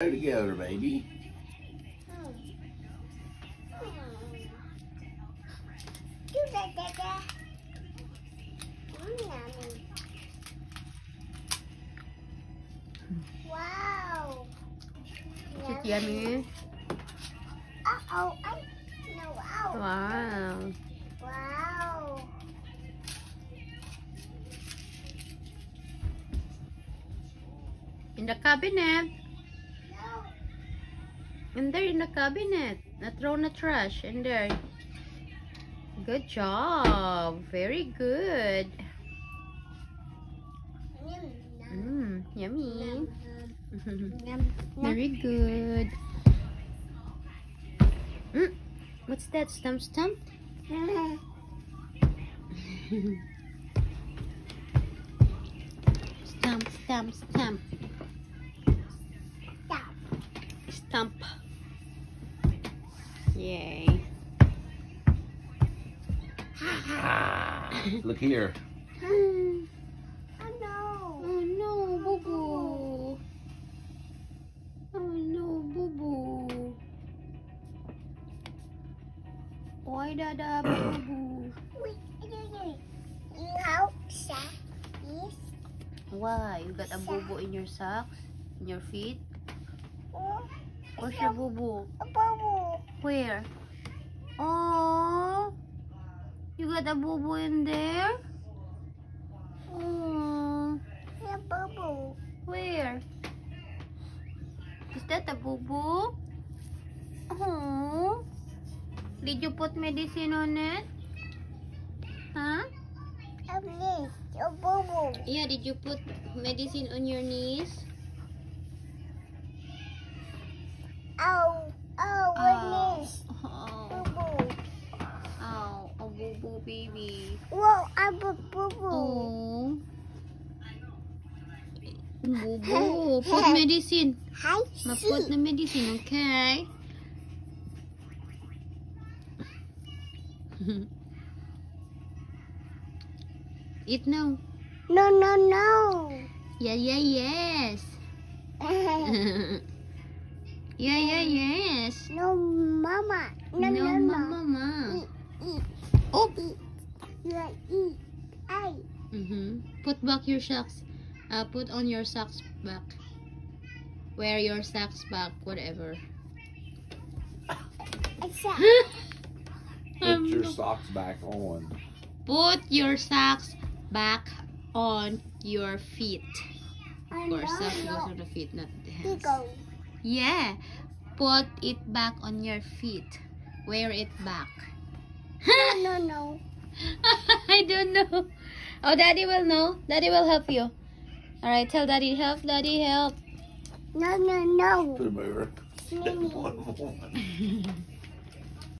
Together, baby. Wow. Is it yummy? Uh-oh. No, wow. Wow. Wow. In the cabinet. No. In there, in the cabinet. Not throw in the trash. In there. Good job. Very good. Yummy. Very good. What's that? Stump stump? Stump stump stump. Stop. Stump. Yay. Look here. Oh no. Oh no, boo boo. Oh no, boo boo. Why dada boo boo? Wait. You have sack this? Why? You got a boo boo in your socks? In your feet? Oh, Where's your boo boo? a bubble. Where? Oh, you got a boo boo in there? Oh, A bubble. where? Is that a boo boo? Oh, did you put medicine on it? Huh? A this. A bubble. Yeah, did you put medicine on your knees? Oh, what is Oh, bubble? oh, a boo boo baby. Whoa, I'm a bubble. Oh, boo boo, put medicine. Hi, Ma-put na medicine, okay? Eat now. No, no, no. Yeah, yes. Yeah, yes. No, mama. No, no, no. mama. Eat, Oh. eat. You eat. Ay. Put back your socks. Put on your socks back. Wear your socks back, whatever. Exact. Put your socks back on. Put your socks back on your feet. Of course, socks goes on the feet, not the hands. Go. Yeah. Put it back on your feet. Wear it back. No, no. I don't know. Oh, Daddy will know. Daddy will help you. Alright, tell Daddy help. Daddy help. No, no, no. Put them over. Mimi. One.